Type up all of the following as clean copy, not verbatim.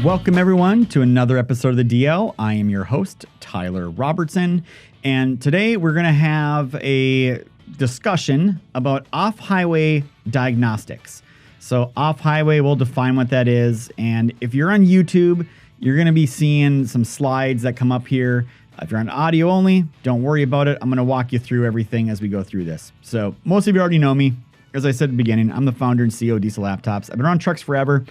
Welcome, everyone, to another episode of the DL. I am your host, Tyler Robertson, and today we're going to have a discussion about off-highway diagnostics. So off-highway, we'll define what that is, and if you're on YouTube, you're going to be seeing some slides that come up here. If you're on audio only, don't worry about it. I'm going to walk you through everything as we go through this. So most of you already know me. As I said at the beginning, I'm the founder and CEO of Diesel Laptops. I've been around trucks forever.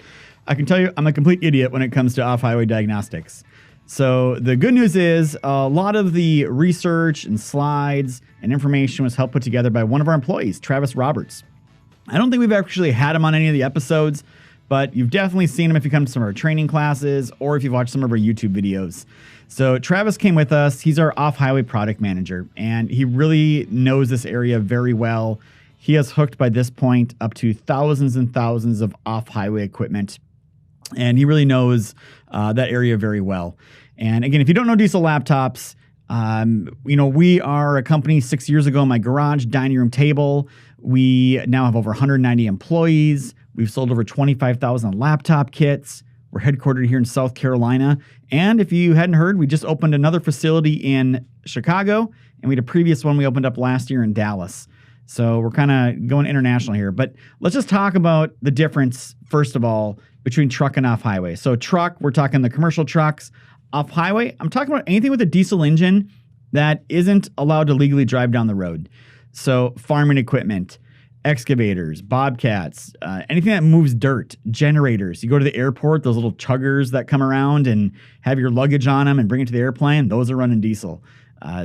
I can tell you I'm a complete idiot when it comes to off-highway diagnostics. So the good news is a lot of the research and slides and information was helped put together by one of our employees, Travis Roberts. I don't think we've actually had him on any of the episodes, but you've definitely seen him if you come to some of our training classes or if you've watched some of our YouTube videos. So Travis came with us. He's our off-highway product manager, and he really knows this area very well. He has hooked by this point up to thousands and thousands of off-highway equipment. And he really knows that area very well. And again, if you don't know Diesel Laptops, we are a company 6 years ago in my garage, dining room table. We now have over 190 employees. We've sold over 25,000 laptop kits. We're headquartered here in South Carolina. And if you hadn't heard, we just opened another facility in Chicago, and we had a previous one we opened up last year in Dallas. So we're kind of going international here. But let's just talk about the difference, first of all, between truck and off-highway. So truck, we're talking the commercial trucks. Off-highway, I'm talking about anything with a diesel engine that isn't allowed to legally drive down the road. So farming equipment, excavators, bobcats, anything that moves dirt, generators. You go to the airport, those little chuggers that come around and have your luggage on them and bring it to the airplane, those are running diesel.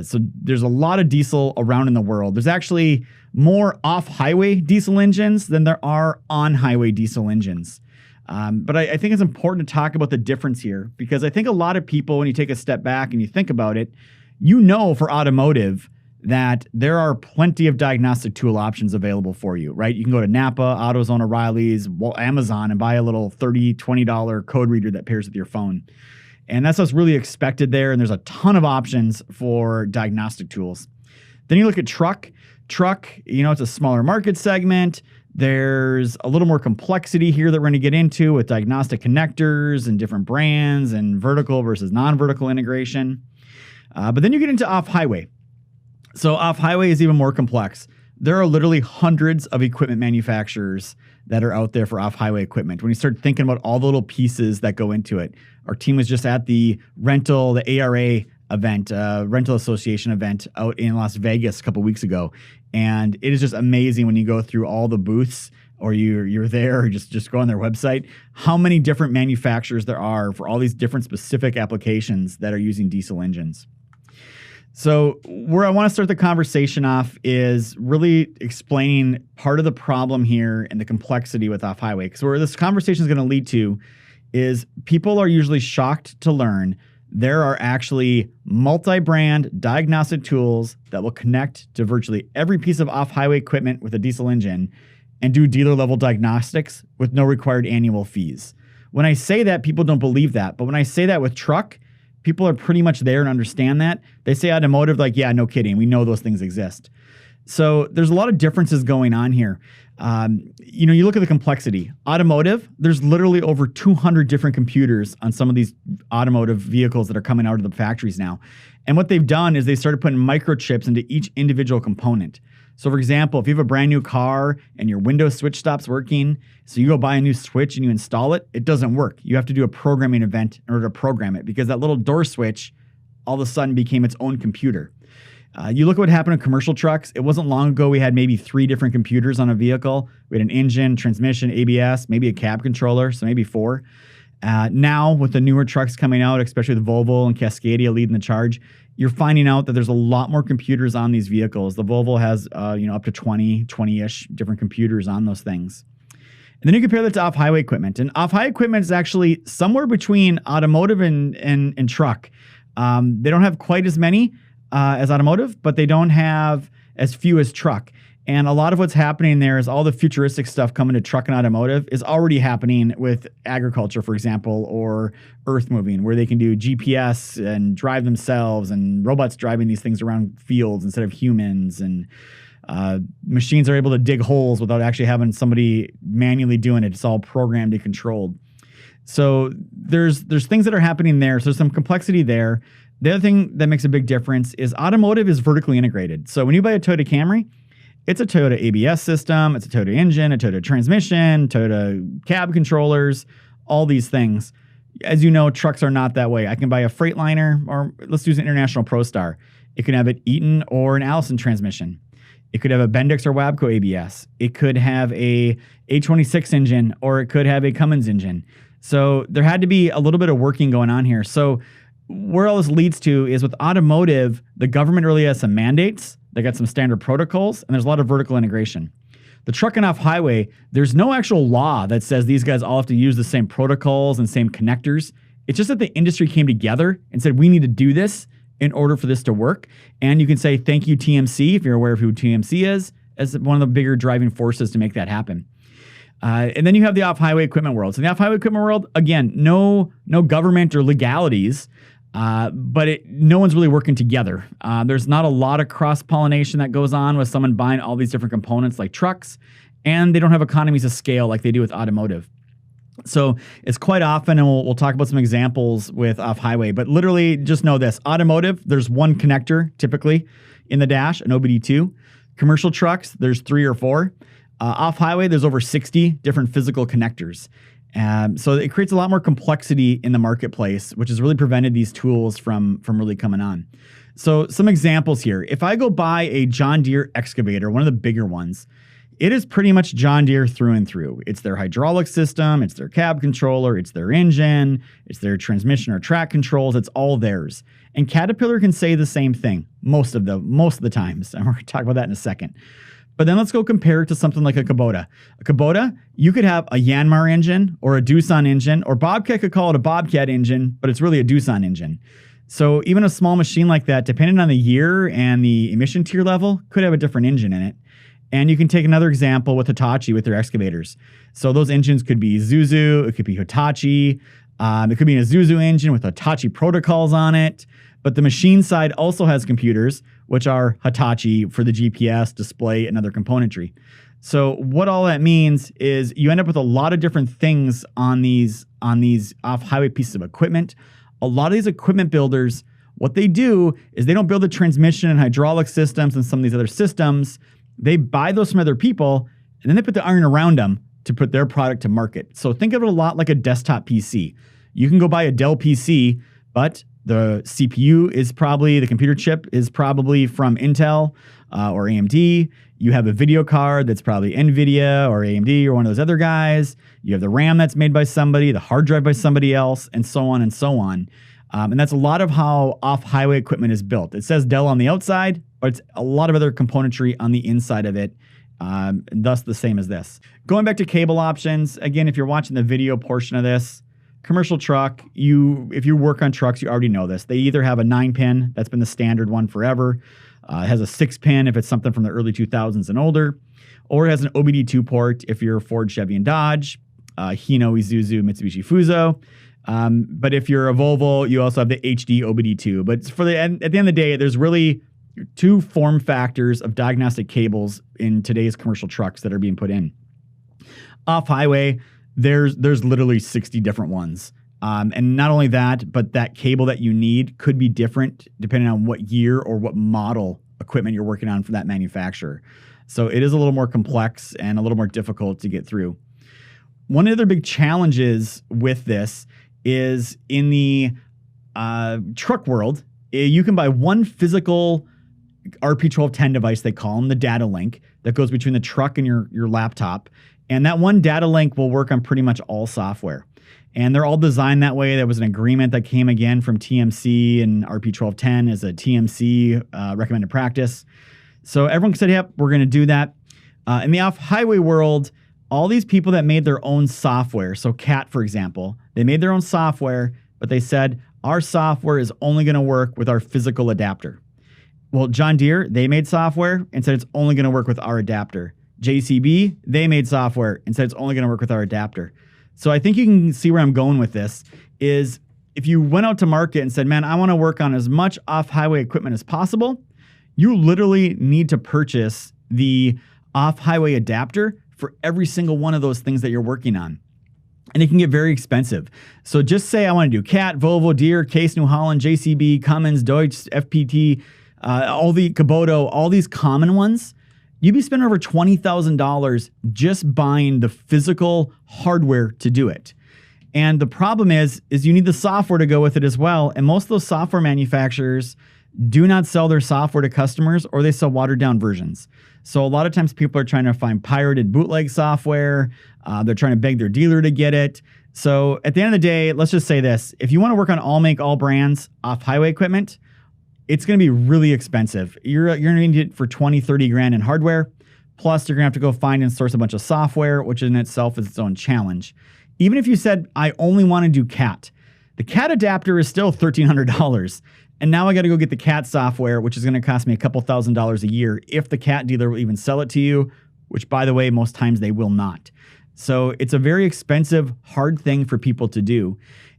So there's a lot of diesel around in the world. There's actually more off-highway diesel engines than there are on-highway diesel engines. But I think it's important to talk about the difference here, because I think a lot of people, when you take a step back and you think about it, for automotive that there are plenty of diagnostic tool options available for you, right? You can go to Napa, AutoZone, O'Reilly's, Amazon, and buy a little $30, $20 code reader that pairs with your phone. And that's what's really expected there. And there's a ton of options for diagnostic tools. Then you look at truck. Truck, it's a smaller market segment. There's a little more complexity here that we're going to get into with diagnostic connectors and different brands and vertical versus non-vertical integration. But then you get into off-highway. So off-highway is even more complex. There are literally hundreds of equipment manufacturers that are out there for off-highway equipment. When you start thinking about all the little pieces that go into it, our team was just at the ARA event, Rental Association event out in Las Vegas a couple weeks ago. And it is just amazing when you go through all the booths or you're there or just go on their website, how many different manufacturers there are for all these different specific applications that are using diesel engines. So where I want to start the conversation off is really explaining part of the problem here and the complexity with off-highway. Because where this conversation is going to lead to is people are usually shocked to learn there are actually multi-brand diagnostic tools that will connect to virtually every piece of off-highway equipment with a diesel engine and do dealer-level diagnostics with no required annual fees. When I say that, people don't believe that. But when I say that with truck, people are pretty much there and understand that. They say automotive, like, yeah, no kidding. We know those things exist. So there's a lot of differences going on here. You look at the complexity. Automotive, there's literally over 200 different computers on some of these automotive vehicles that are coming out of the factories now. And what they've done is they started putting microchips into each individual component. So for example, if you have a brand new car and your Windows switch stops working, so you go buy a new switch and you install it, it doesn't work. You have to do a programming event in order to program it because that little door switch all of a sudden became its own computer. You look at what happened in commercial trucks. It wasn't long ago we had maybe 3 different computers on a vehicle. We had an engine, transmission, ABS, maybe a cab controller, so maybe 4. Now with the newer trucks coming out, especially the Volvo and Cascadia leading the charge, you're finding out that there's a lot more computers on these vehicles. The Volvo has up to 20-ish different computers on those things. And then you compare that to off-highway equipment. And off-highway equipment is actually somewhere between automotive and truck. They don't have quite as many as automotive, but they don't have as few as truck. And a lot of what's happening there is all the futuristic stuff coming to truck and automotive is already happening with agriculture, for example, or earth moving, where they can do GPS and drive themselves and robots driving these things around fields instead of humans. And machines are able to dig holes without actually having somebody manually doing it. It's all programmed and controlled. So there's things that are happening there. So there's some complexity there. The other thing that makes a big difference is automotive is vertically integrated. So when you buy a Toyota Camry, it's a Toyota ABS system, it's a Toyota engine, a Toyota transmission, Toyota cab controllers, all these things. As you know, trucks are not that way. I can buy a Freightliner, or let's use an International ProStar. It could have an Eaton or an Allison transmission. It could have a Bendix or Wabco ABS. It could have a A26 engine, or it could have a Cummins engine. So there had to be a little bit of working going on here. So where all this leads to is with automotive, the government really has some mandates. They got some standard protocols, and there's a lot of vertical integration. The truck and off-highway, there's no actual law that says these guys all have to use the same protocols and same connectors. It's just that the industry came together and said, we need to do this in order for this to work. And you can say, thank you, TMC, if you're aware of who TMC is, as one of the bigger driving forces to make that happen. And then you have the off-highway equipment world. So in the off-highway equipment world, again, no government or legalities, but no one's really working together. There's not a lot of cross-pollination that goes on with someone buying all these different components like trucks, and they don't have economies of scale like they do with automotive. So it's quite often, and we'll talk about some examples with off-highway, but literally just know this. Automotive, there's one connector typically in the dash, an OBD2. Commercial trucks, there's 3 or 4. Off-highway, there's over 60 different physical connectors. So it creates a lot more complexity in the marketplace, which has really prevented these tools from really coming on. So some examples here. If I go buy a John Deere excavator, one of the bigger ones, it is pretty much John Deere through and through. It's their hydraulic system, it's their cab controller, it's their engine, it's their transmission or track controls, it's all theirs. And Caterpillar can say the same thing most of the times, and we're going to talk about that in a second. But then let's go compare it to something like a Kubota. A Kubota, you could have a Yanmar engine or a Doosan engine, or Bobcat could call it a Bobcat engine, but it's really a Doosan engine. So even a small machine like that, depending on the year and the emission tier level, could have a different engine in it. And you can take another example with Hitachi with their excavators. So those engines could be Isuzu, it could be Hitachi, it could be an Isuzu engine with Hitachi protocols on it. But the machine side also has computers, which are Hitachi for the GPS, display, and other componentry. So what all that means is you end up with a lot of different things on these off-highway pieces of equipment. A lot of these equipment builders, what they do is they don't build the transmission and hydraulic systems and some of these other systems. They buy those from other people, and then they put the iron around them to put their product to market. So think of it a lot like a desktop PC. You can go buy a Dell PC, but the CPU is probably, the computer chip is probably from Intel or AMD. You have a video card that's probably NVIDIA or AMD or one of those other guys. You have the RAM that's made by somebody, the hard drive by somebody else, and so on and so on. And that's a lot of how off-highway equipment is built. It says Dell on the outside, but it's a lot of other componentry on the inside of it, and thus the same as this. Going back to cable options, again, if you're watching the video portion of this, commercial truck, if you work on trucks, you already know this. They either have a 9-pin, that's been the standard one forever. It has a 6-pin if it's something from the early 2000s and older, or it has an OBD2 port if you're Ford, Chevy, and Dodge, Hino, Isuzu, Mitsubishi, Fuso. But if you're a Volvo, you also have the HD OBD2. But at the end of the day, there's really 2 form factors of diagnostic cables in today's commercial trucks that are being put in. Off-highway, there's literally 60 different ones. And not only that, but that cable that you need could be different depending on what year or what model equipment you're working on for that manufacturer. So it is a little more complex and a little more difficult to get through. One of the other big challenges with this is in the truck world, you can buy one physical RP1210 device, they call them, the data link, that goes between the truck and your laptop. And that one data link will work on pretty much all software. And they're all designed that way. There was an agreement that came again from TMC, and RP1210 is a TMC recommended practice. So everyone said, yep, we're going to do that. In the off-highway world, all these people that made their own software, so CAT, for example, they made their own software, but they said, our software is only going to work with our physical adapter. Well, John Deere, they made software and said it's only going to work with our adapter. JCB, they made software and said it's only going to work with our adapter. So I think you can see where I'm going with this is if you went out to market and said, man, I want to work on as much off-highway equipment as possible, you literally need to purchase the off-highway adapter for every single one of those things that you're working on. and it can get very expensive. So just say I want to do Cat, Volvo, Deere, Case, New Holland, JCB, Cummins, Deutsch, FPT, all the Kubota, all these common ones. You'd be spending over $20,000 just buying the physical hardware to do it. And the problem is you need the software to go with it as well. And most of those software manufacturers do not sell their software to customers, or they sell watered down versions. So a lot of times people are trying to find pirated bootleg software. They're trying to beg their dealer to get it. So at the end of the day, let's just say this. If you want to work on all make, all brands off-highway equipment, it's going to be really expensive. You're going to need it for 20, 30 grand in hardware. Plus, you're going to have to go find and source a bunch of software, which in itself is its own challenge. Even if you said, I only want to do CAT, the CAT adapter is still $1,300. And now I got to go get the CAT software, which is going to cost me a couple $1,000s a year if the CAT dealer will even sell it to you, which, by the way, most times they will not. So it's a very expensive, hard thing for people to do.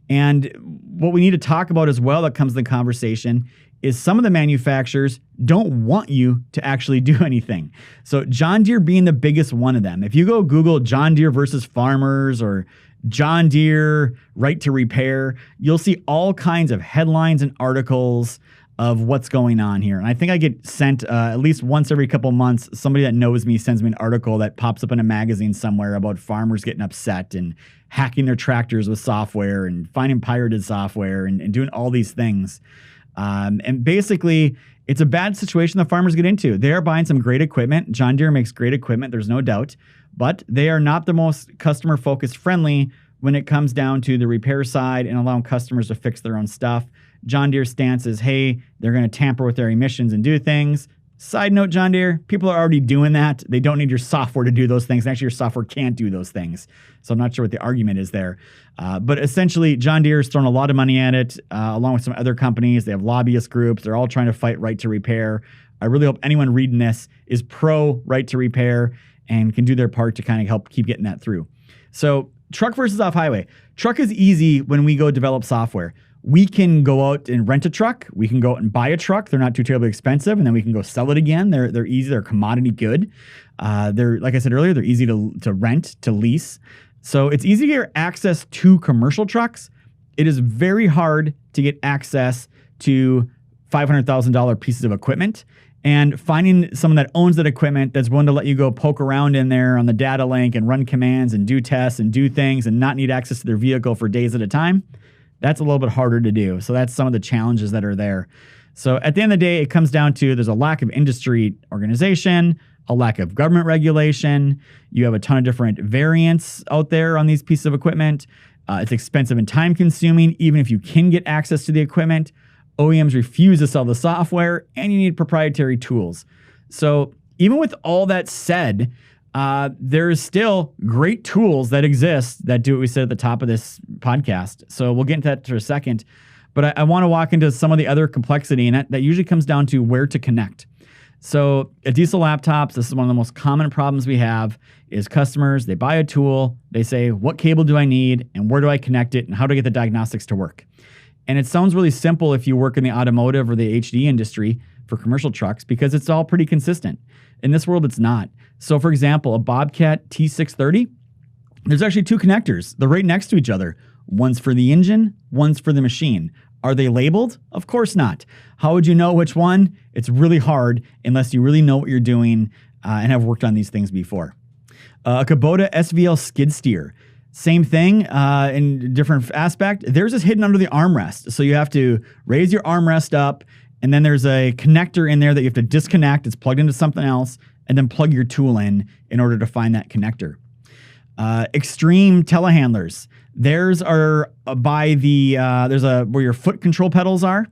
And what we need to talk about as well that comes to the conversation is some of the manufacturers don't want you to actually do anything. So John Deere being the biggest one of them. If you go Google John Deere versus farmers or John Deere right to repair, you'll see all kinds of headlines and articles of what's going on here. And I think I get sent at least once every couple months, somebody that knows me sends me an article that pops up in a magazine somewhere about farmers getting upset and hacking their tractors with software and finding pirated software and doing all these things. And basically, it's a bad situation the farmers get into. They are buying some great equipment. John Deere makes great equipment, there's no doubt. But they are not the most customer-focused friendly when it comes down to the repair side and allowing customers to fix their own stuff. John Deere's stance is, hey, they're going to tamper with their emissions and do things. Side note, John Deere, people are already doing that. They don't need your software to do those things. Actually, your software can't do those things. So I'm not sure what the argument is there. But essentially, John Deere is throwing a lot of money at it, along with some other companies. They have lobbyist groups. They're all trying to fight right to repair. I really hope anyone reading this is pro right to repair and can do their part to kind of help keep getting that through. So truck versus off-highway. Truck is easy when we go develop software. We can go out and rent a truck. We can go out and buy a truck. They're not too terribly expensive, and then we can go sell it again. They're easy. They're commodity good. They're, like I said earlier, they're easy to rent, to lease. So it's easy to get access to commercial trucks. It is very hard to get access to $500,000 pieces of equipment. And finding someone that owns that equipment that's willing to let you go poke around in there on the data link and run commands and do tests and do things and not need access to their vehicle for days at a time, that's a little bit harder to do. So that's some of the challenges that are there. So at the end of the day, it comes down to there's a lack of industry organization, a lack of government regulation. You have a ton of different variants out there on these pieces of equipment. It's expensive and time consuming, even if you can get access to the equipment. OEMs refuse to sell the software, and you need proprietary tools. So even with all that said, there's still great tools that exist that do what we said at the top of this podcast. So we'll get into that for a second. But I want to walk into some of the other complexity, and that usually comes down to where to connect. So at Diesel Laptops, this is one of the most common problems we have is customers, they buy a tool, they say, what cable do I need, and where do I connect it, and how do I get the diagnostics to work? And it sounds really simple if you work in the automotive or the HD industry for commercial trucks because it's all pretty consistent. In this world, it's not. So for example, a Bobcat T630, there's actually two connectors. They're right next to each other. One's for the engine, one's for the machine. Are they labeled? Of course not. How would you know which one? It's really hard unless you really know what you're doing and have worked on these things before. A Kubota SVL skid steer. Same thing in different aspect. Theirs is hidden under the armrest. So you have to raise your armrest up, and then there's a connector in there that you have to disconnect. It's plugged into something else, and then plug your tool in order to find that connector. Extreme telehandlers. Theirs are by the, where your foot control pedals are.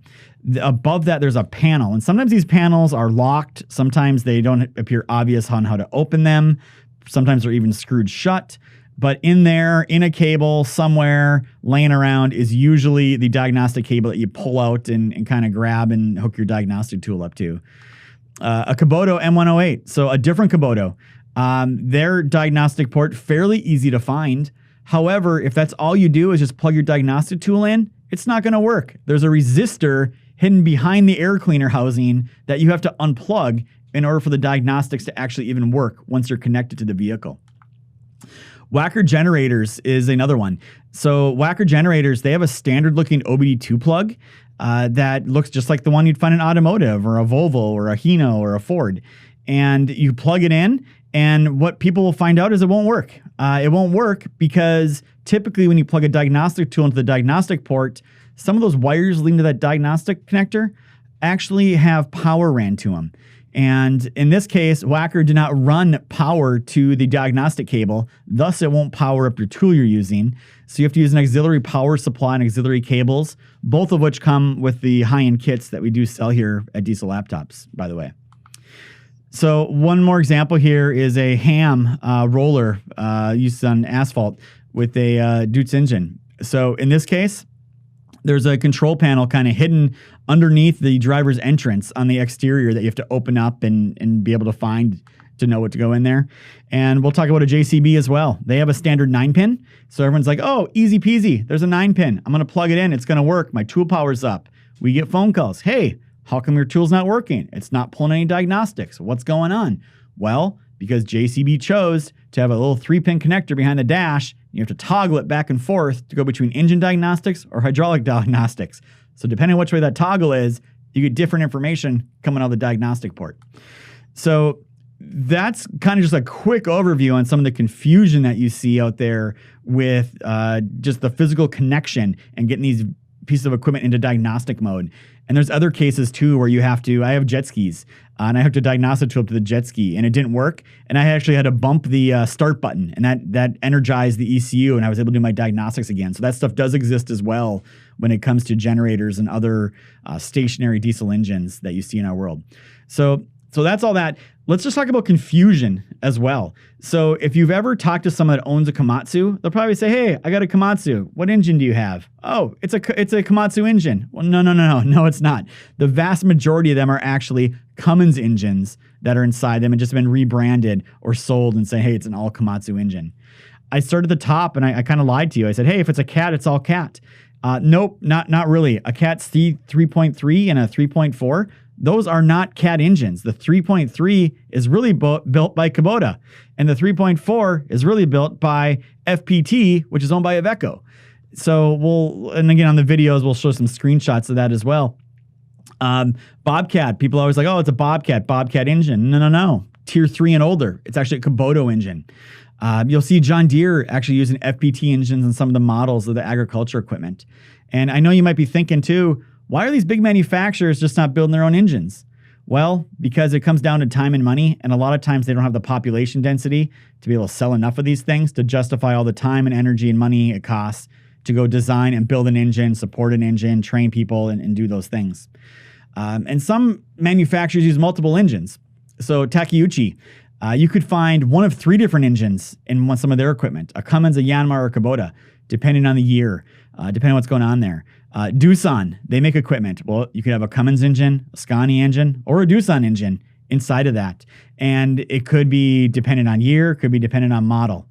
Above that, there's a panel. And sometimes these panels are locked. Sometimes they don't appear obvious on how to open them. Sometimes they're even screwed shut. But in there, in a cable somewhere laying around is usually the diagnostic cable that you pull out and kind of grab and hook your diagnostic tool up to. A Kubota M108, so a different Kubota. Their diagnostic port, fairly easy to find. However, if that's all you do is just plug your diagnostic tool in, it's not going to work. There's a resistor hidden behind the air cleaner housing that you have to unplug in order for the diagnostics to actually even work once you're connected to the vehicle. Wacker Generators is another one. So Wacker Generators, they have a standard looking OBD2 plug that looks just like the one you'd find in automotive or a Volvo or a Hino or a Ford. And you plug it in, and what people will find out is it won't work. It won't work because typically when you plug a diagnostic tool into the diagnostic port, some of those wires leading to that diagnostic connector actually have power ran to them. And in this case, Wacker did not run power to the diagnostic cable, thus it won't power up your tool you're using. So you have to use an auxiliary power supply and auxiliary cables, both of which come with the high-end kits that we do sell here at Diesel Laptops, by the way. So one more example here is a ham roller used on asphalt with a Deutz engine. So in this case, there's a control panel kind of hidden underneath the driver's entrance on the exterior that you have to open up and be able to find to know what to go in there. And we'll talk about a JCB as well. They have a standard 9-pin. So everyone's like, oh, easy peasy. There's a 9-pin. I'm going to plug it in. It's going to work. My tool power's up. We get phone calls. Hey, how come your tool's not working? It's not pulling any diagnostics. What's going on? Well, because JCB chose to have a little 3-pin connector behind the dash. You have to toggle it back and forth to go between engine diagnostics or hydraulic diagnostics. So depending on which way that toggle is, you get different information coming out of the diagnostic port. So that's kind of just a quick overview on some of the confusion that you see out there with just the physical connection and getting these pieces of equipment into diagnostic mode. And there's other cases too where you have to, I have jet skis and I have to diagnose a tool up to the jet ski and it didn't work. And I actually had to bump the start button and that energized the ECU and I was able to do my diagnostics again. So that stuff does exist as well when it comes to generators and other stationary diesel engines that you see in our world. So that's all that. Let's just talk about confusion as well. So if you've ever talked to someone that owns a Komatsu, they'll probably say, hey, I got a Komatsu. What engine do you have? Oh, it's a Komatsu engine. Well, no, it's not. The vast majority of them are actually Cummins engines that are inside them and just been rebranded or sold and say, hey, it's an all Komatsu engine. I started at the top and I kind of lied to you. I said, hey, if it's a Cat, it's all Cat. Nope, not really. A Cat C3.3 and a 3.4, those are not Cat engines. The 3.3 is really built by Kubota, and the 3.4 is really built by FPT, which is owned by Iveco. So and again, on the videos, we'll show some screenshots of that as well. Bobcat, people are always like, oh, it's a Bobcat engine. No. Tier 3 and older. It's actually a Kubota engine. You'll see John Deere actually using FPT engines in some of the models of the agriculture equipment. And I know you might be thinking too, why are these big manufacturers just not building their own engines? Well, because it comes down to time and money, and a lot of times they don't have the population density to be able to sell enough of these things to justify all the time and energy and money it costs to go design and build an engine, support an engine, train people, and do those things. And some manufacturers use multiple engines. So Takeuchi, you could find one of 3 different engines in some of their equipment, a Cummins, a Yanmar, or a Kubota, depending on the year, depending on what's going on there. Doosan, they make equipment. Well, you could have a Cummins engine, a Scania engine, or a Doosan engine inside of that. And it could be dependent on year, could be dependent on model.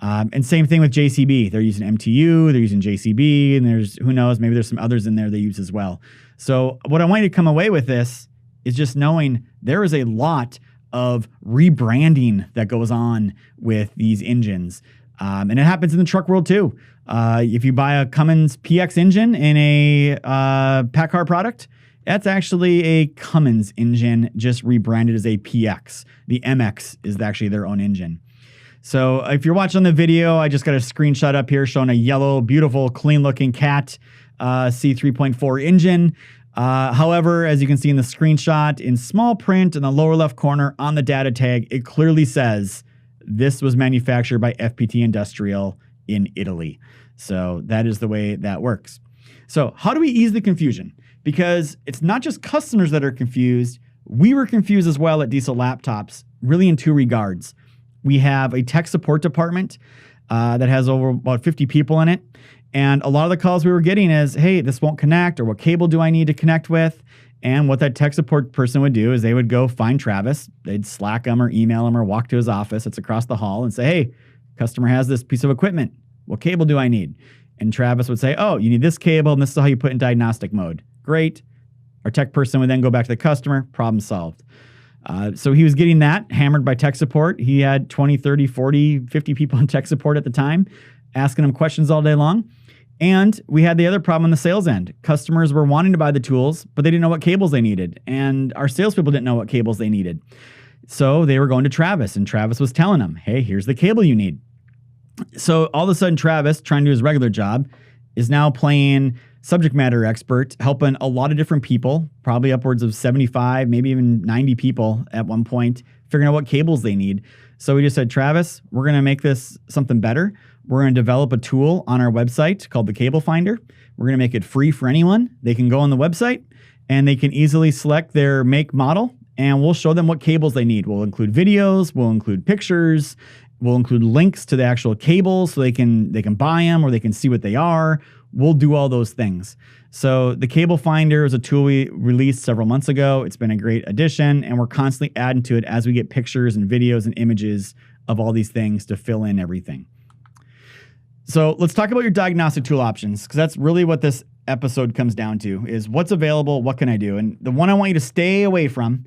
And same thing with JCB. They're using MTU, they're using JCB, and there's, who knows, maybe there's some others in there they use as well. So what I want you to come away with this is just knowing there is a lot of rebranding that goes on with these engines. And it happens in the truck world too. If you buy a Cummins PX engine in a PACCAR product, that's actually a Cummins engine just rebranded as a PX. The MX is actually their own engine. So if you're watching the video, I just got a screenshot up here showing a yellow, beautiful, clean-looking Cat C3.4 engine. However, as you can see in the screenshot, in small print in the lower left corner on the data tag, it clearly says this was manufactured by FPT Industrial in Italy. So that is the way that works. So how do we ease the confusion? Because it's not just customers that are confused. We were confused as well at Diesel Laptops, really in 2 regards. We have a tech support department that has over about 50 people in it. And a lot of the calls we were getting is, hey, this won't connect, or what cable do I need to connect with? And what that tech support person would do is they would go find Travis. They'd Slack him or email him or walk to his office. It's across the hall and say, hey, customer has this piece of equipment. What cable do I need? And Travis would say, oh, you need this cable, and this is how you put in diagnostic mode. Great. Our tech person would then go back to the customer, problem solved. So he was getting that hammered by tech support. He had 20, 30, 40, 50 people in tech support at the time asking him questions all day long. And we had the other problem on the sales end. Customers were wanting to buy the tools, but they didn't know what cables they needed. And our salespeople didn't know what cables they needed. So they were going to Travis, and Travis was telling them, hey, here's the cable you need. So all of a sudden, Travis, trying to do his regular job, is now playing subject matter expert, helping a lot of different people, probably upwards of 75, maybe even 90 people at one point, figuring out what cables they need. So we just said, Travis, we're going to make this something better. We're going to develop a tool on our website called the Cable Finder. We're going to make it free for anyone. They can go on the website and they can easily select their make model, and we'll show them what cables they need. We'll include videos, we'll include pictures, we'll include links to the actual cables so they can buy them or they can see what they are. We'll do all those things. So the Cable Finder is a tool we released several months ago. It's been a great addition, and we're constantly adding to it as we get pictures and videos and images of all these things to fill in everything. So let's talk about your diagnostic tool options, because that's really what this episode comes down to, is what's available, what can I do? And the one I want you to stay away from,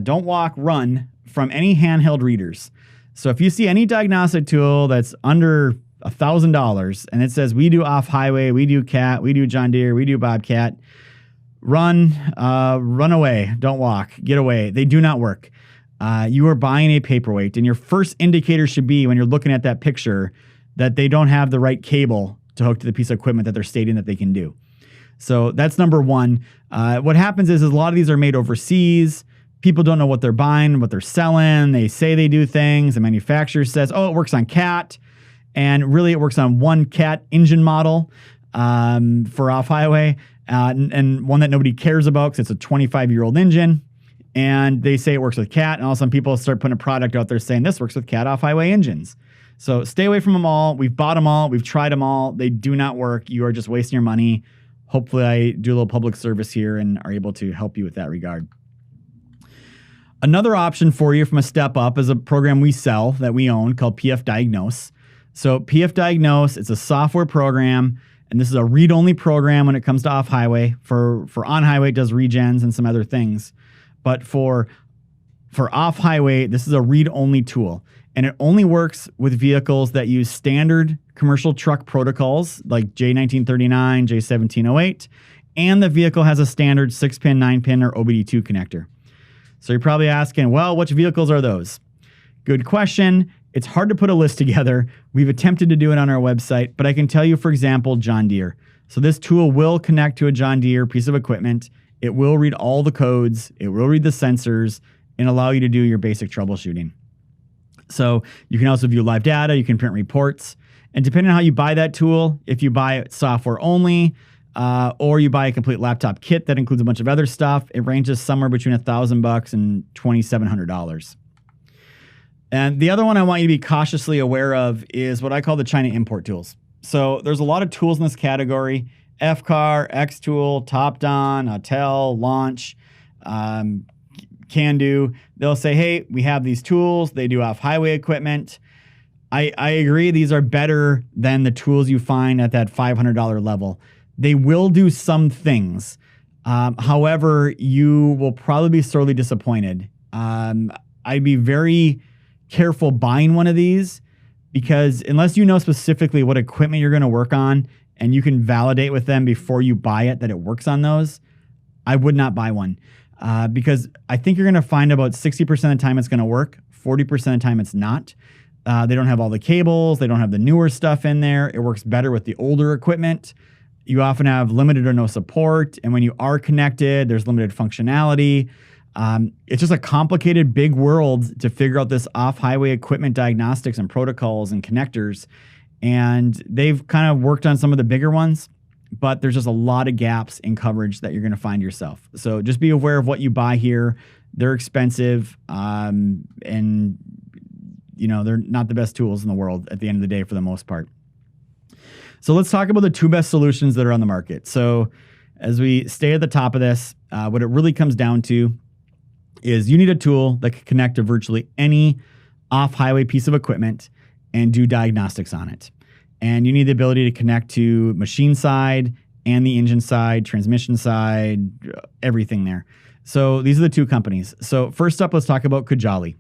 don't walk, run from any handheld readers. So if you see any diagnostic tool that's under $1,000 and it says we do off-highway, we do Cat, we do John Deere, we do Bobcat, run away, don't walk, get away. They do not work. You are buying a paperweight, and your first indicator should be, when you're looking at that picture, that they don't have the right cable to hook to the piece of equipment that they're stating that they can do. So that's number one. What happens is a lot of these are made overseas. People don't know what they're buying, what they're selling. They say they do things. The manufacturer says, oh, it works on Cat. And really it works on one Cat engine model for off-highway and one that nobody cares about because it's a 25-year-old engine. And they say it works with Cat. And all of a sudden people start putting a product out there saying this works with Cat off-highway engines. So stay away from them all. We've bought them all. We've tried them all. They do not work. You are just wasting your money. Hopefully I do a little public service here and are able to help you with that regard. Another option for you from a step up is a program we sell that we own called PF-Diagnose. So PF-Diagnose, it's a software program, and this is a read-only program when it comes to off-highway. For on-highway, it does regens and some other things. But for off-highway, this is a read-only tool. And it only works with vehicles that use standard commercial truck protocols like J1939, J1708, and the vehicle has a standard 6-pin, 9-pin, or OBD2 connector. So you're probably asking, well, which vehicles are those? Good question. It's hard to put a list together. We've attempted to do it on our website, but I can tell you, for example, John Deere. So this tool will connect to a John Deere piece of equipment. It will read all the codes. It will read the sensors and allow you to do your basic troubleshooting. So you can also view live data. You can print reports. And depending on how you buy that tool, if you buy it software only, or you buy a complete laptop kit that includes a bunch of other stuff, it ranges somewhere between $1,000 and $2,700. And the other one I want you to be cautiously aware of is what I call the China import tools. So there's a lot of tools in this category: FCAR, X-Tool, TopDon, Autel, Launch, Can-Do. They'll say, hey, we have these tools. They do off-highway equipment. I agree these are better than the tools you find at that $500 level. They will do some things. However, you will probably be sorely disappointed. I'd be very careful buying one of these, because unless you know specifically what equipment you're going to work on and you can validate with them before you buy it that it works on those, I would not buy one. Because I think you're going to find about 60% of the time it's going to work, 40% of the time it's not. They don't have all the cables. They don't have the newer stuff in there. It works better with the older equipment. You often have limited or no support. And when you are connected, there's limited functionality. It's just a complicated, big world to figure out this off-highway equipment diagnostics and protocols and connectors. And they've kind of worked on some of the bigger ones, but there's just a lot of gaps in coverage that you're going to find yourself. So just be aware of what you buy here. They're expensive, and they're not the best tools in the world at the end of the day for the most part. So let's talk about the two best solutions that are on the market. So as we stay at the top of this, what it really comes down to is you need a tool that can connect to virtually any off-highway piece of equipment and do diagnostics on it. And you need the ability to connect to machine side and the engine side, transmission side, everything there. So these are the two companies. So first up, let's talk about Cojali.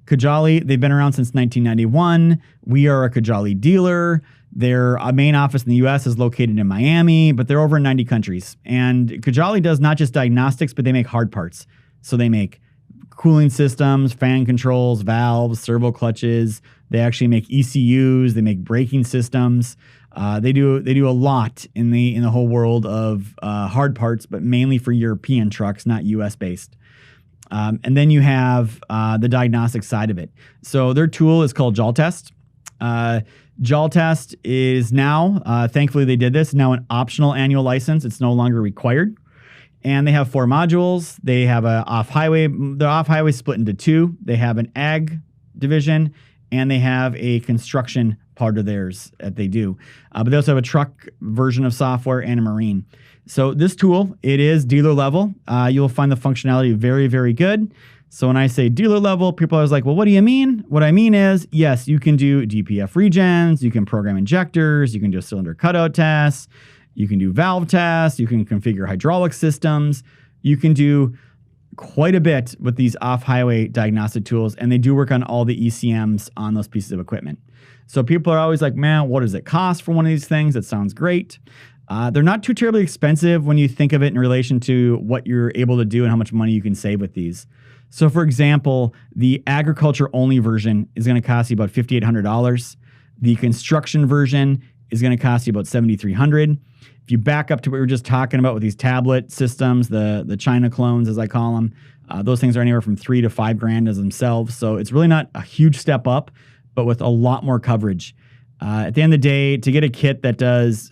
Cojali, they've been around since 1991. We are a Cojali dealer. Their main office in the US is located in Miami, but they're over in 90 countries. And Cojali does not just diagnostics, but they make hard parts. So they make cooling systems, fan controls, valves, servo clutches. They actually make ECUs. They make braking systems. They do a lot in the whole world of hard parts, but mainly for European trucks, not US based. And then you have the diagnostic side of it. So their tool is called Jaltest. Jaltest is now, thankfully they did this, now an optional annual license. It's no longer required. And they have 4 modules. They have a off-highway. The off-highway split into 2. They have an ag division, and they have a construction part of theirs that they do. But they also have a truck version of software and a marine. So this tool, it is dealer level. You'll find the functionality very, very good. So when I say dealer level, people are always like, well, what do you mean? What I mean is, yes, you can do DPF regens, you can program injectors, you can do cylinder cutout tests, you can do valve tests, you can configure hydraulic systems, you can do quite a bit with these off-highway diagnostic tools, and they do work on all the ECMs on those pieces of equipment. So people are always like, man, what does it cost for one of these things? That sounds great. They're not too terribly expensive when you think of it in relation to what you're able to do and how much money you can save with these. So for example, the agriculture only version is going to cost you about $5,800. The construction version is going to cost you about $7,300. If you back up to what we were just talking about with these tablet systems, the China clones, as I call them, those things are anywhere from $3,000 to $5,000 as themselves. So it's really not a huge step up, but with a lot more coverage. At the end of the day, to get a kit that does,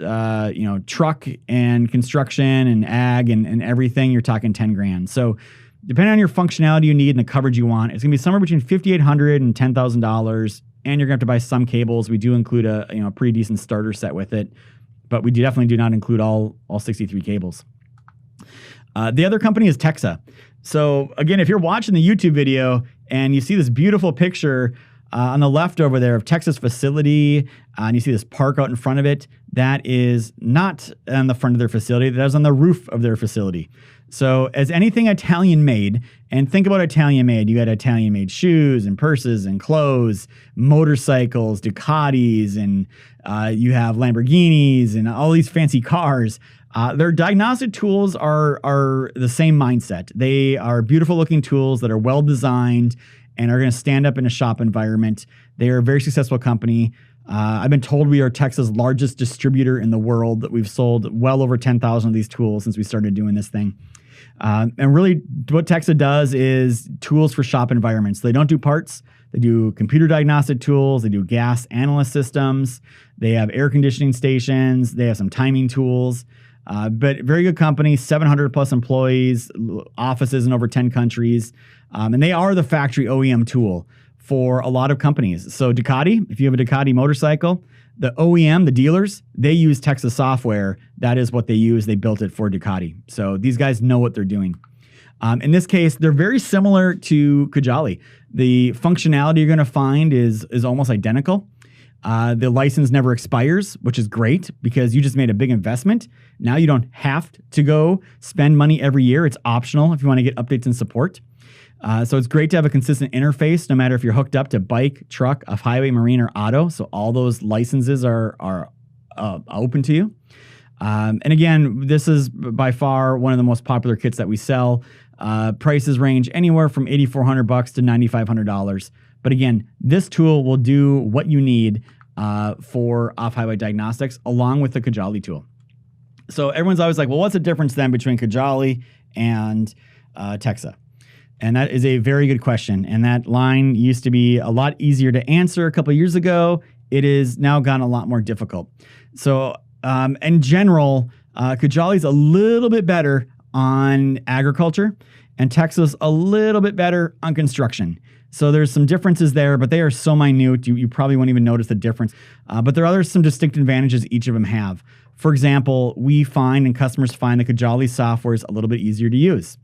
truck and construction and ag and everything, you're talking $10,000. So depending on your functionality you need and the coverage you want, it's going to be somewhere between $5,800 and $10,000. And you're going to have to buy some cables. We do include a pretty decent starter set with it, but we definitely do not include all 63 cables. The other company is Texa. So again, if you're watching the YouTube video and you see this beautiful picture on the left over there of Texas facility, and you see this park out in front of it, that is not on the front of their facility. That is on the roof of their facility. So as anything Italian made, and think about Italian made, you got Italian made shoes and purses and clothes, motorcycles, Ducatis, and you have Lamborghinis and all these fancy cars. Their diagnostic tools are the same mindset. They are beautiful looking tools that are well designed and are going to stand up in a shop environment. They are a very successful company. I've been told we are Texas' largest distributor in the world. That we've sold well over 10,000 of these tools since we started doing this thing. And really what Texa does is tools for shop environments. They don't do parts. They do computer diagnostic tools. They do gas analyst systems. They have air conditioning stations. They have some timing tools. But very good company, 700 plus employees, offices in over 10 countries. And they are the factory OEM tool for a lot of companies. So Ducati, if you have a Ducati motorcycle, the OEM, the dealers, they use Texa software. That is what they use. They built it for Ducati. So these guys know what they're doing. In this case, they're very similar to Cojali. The functionality you're going to find is almost identical. The license never expires, which is great because you just made a big investment. Now you don't have to go spend money every year. It's optional if you want to get updates and support. So it's great to have a consistent interface, no matter if you're hooked up to bike, truck, off-highway, marine, or auto. So all those licenses are open to you. And again, this is by far one of the most popular kits that we sell. Prices range anywhere from $8,400 to $9,500. But again, this tool will do what you need for off-highway diagnostics, along with the Cojali tool. So everyone's always like, well, what's the difference then between Cojali and Texa? And that is a very good question. And that line used to be a lot easier to answer a couple of years ago. It is now gotten a lot more difficult. So in general, Cojali's a little bit better on agriculture, and Texa's a little bit better on construction. So there's some differences there, but they are so minute, you probably won't even notice the difference. But there are some distinct advantages each of them have. For example, we find and customers find that Cojali software is a little bit easier to use.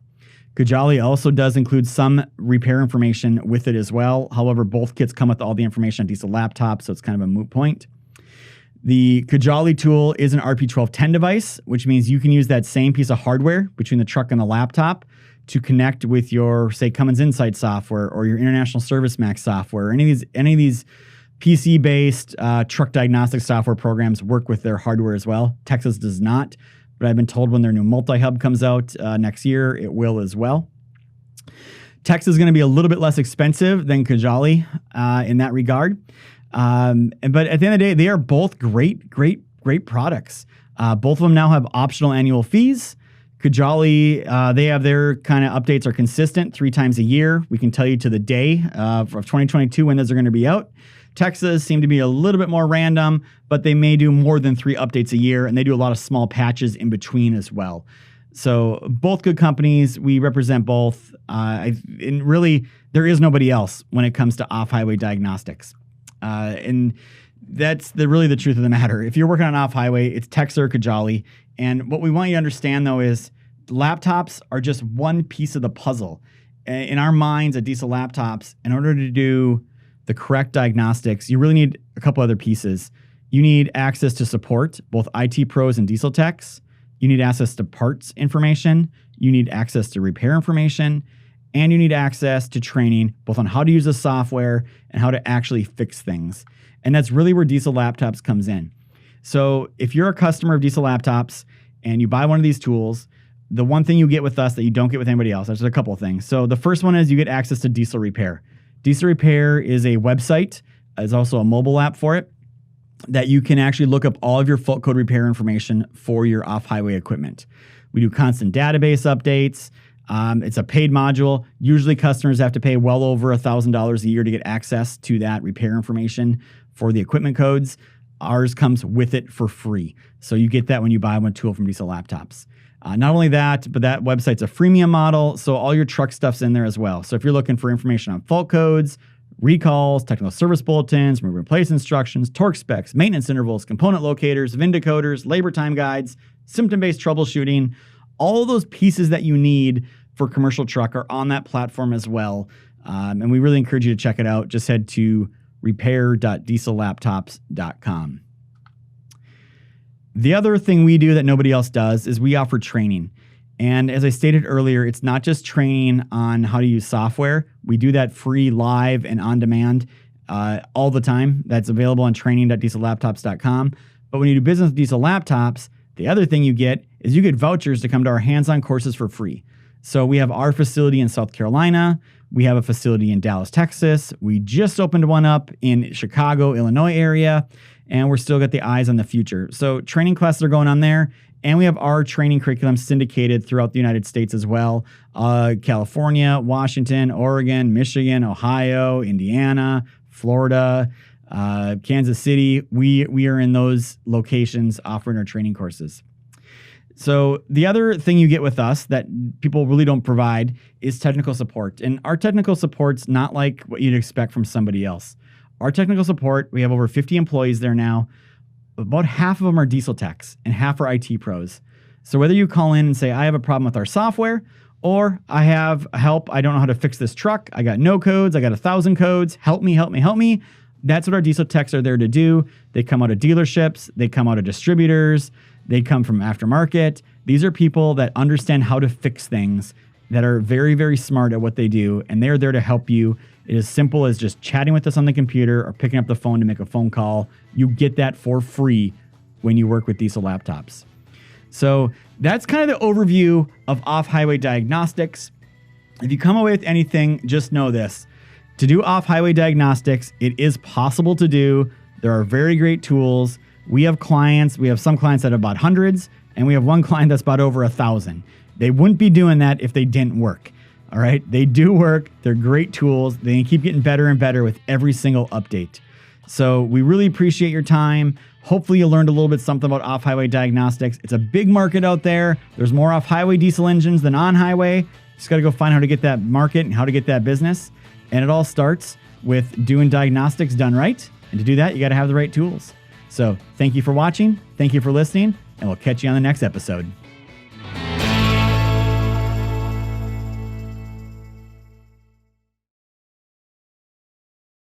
Cojali also does include some repair information with it as well. However, both kits come with all the information on diesel laptops, so it's kind of a moot point. The Cojali tool is an RP1210 device, which means you can use that same piece of hardware between the truck and the laptop to connect with your, say, Cummins Insight software or your International Service Max software, or any of these PC-based truck diagnostic software programs work with their hardware as well. Texas does not, but I've been told when their new multi-hub comes out next year, it will as well. Texas is going to be a little bit less expensive than Cojali in that regard. But at the end of the day, they are both great products. Both of them now have optional annual fees. Cojali, they have their kind of updates are consistent 3 times a year. We can tell you to the day of 2022 when those are going to be out. Texas seem to be a little bit more random, but they may do more than 3 updates a year, and they do a lot of small patches in between as well. So both good companies. We represent both. And really, there is nobody else when it comes to off-highway diagnostics. And that's really the truth of the matter. If you're working on off-highway, it's Texas or Cojali. And what we want you to understand, though, is laptops are just one piece of the puzzle. In our minds at Diesel Laptops, in order to do the correct diagnostics, you really need a couple other pieces. You need access to support, both IT pros and diesel techs. You need access to parts information. You need access to repair information. And you need access to training, both on how to use the software and how to actually fix things. And that's really where Diesel Laptops comes in. So if you're a customer of Diesel Laptops and you buy one of these tools, the one thing you get with us that you don't get with anybody else, there's a couple of things. So the first one is you get access to Diesel Repair. Diesel Repair is a website. There's also a mobile app for it that you can actually look up all of your fault code repair information for your off-highway equipment. We do constant database updates. It's a paid module. Usually customers have to pay well over $1,000 a year to get access to that repair information for the equipment codes. Ours comes with it for free. So you get that when you buy one tool from Diesel Laptops. Not only that, but that website's a freemium model, so all your truck stuff's in there as well. So if you're looking for information on fault codes, recalls, technical service bulletins, remove and replace instructions, torque specs, maintenance intervals, component locators, VIN decoders, labor time guides, symptom-based troubleshooting, all of those pieces that you need for commercial truck are on that platform as well. And we really encourage you to check it out. Just head to repair.diesellaptops.com. The other thing we do that nobody else does is we offer training. And as I stated earlier, it's not just training on how to use software. We do that free, live, and on demand all the time. That's available on training.diesellaptops.com. But when you do business with Diesel Laptops, the other thing you get is you get vouchers to come to our hands-on courses for free. So we have our facility in South Carolina. We have a facility in Dallas, Texas. We just opened one up in Chicago, Illinois area, and we're still got the eyes on the future. So training classes are going on there, and we have our training curriculum syndicated throughout the United States as well. California, Washington, Oregon, Michigan, Ohio, Indiana, Florida, Kansas City. We are in those locations offering our training courses. So the other thing you get with us that people really don't provide is technical support. And our technical support's not like what you'd expect from somebody else. Our technical support, we have over 50 employees there now. About half of them are diesel techs and half are IT pros. So whether you call in and say, I have a problem with our software, or I have help, I don't know how to fix this truck, I got no codes, I got 1,000 codes, help me. That's what our diesel techs are there to do. They come out of dealerships, they come out of distributors, they come from aftermarket. These are people that understand how to fix things, that are very, very smart at what they do, and they're there to help you. It is simple as just chatting with us on the computer or picking up the phone to make a phone call. You get that for free when you work with Diesel Laptops. So that's kind of the overview of off-highway diagnostics. If you come away with anything, just know this. To do off-highway diagnostics, it is possible to do. There are very great tools. We have clients. We have some clients that have bought hundreds, and we have one client that's bought over 1,000. They wouldn't be doing that if they didn't work. All right. They do work. They're great tools. They keep getting better and better with every single update. So we really appreciate your time. Hopefully you learned a little bit something about off-highway diagnostics. It's a big market out there. There's more off-highway diesel engines than on-highway. Just got to go find how to get that market and how to get that business. And it all starts with doing diagnostics done right. And to do that, you got to have the right tools. So thank you for watching. Thank you for listening, and we'll catch you on the next episode.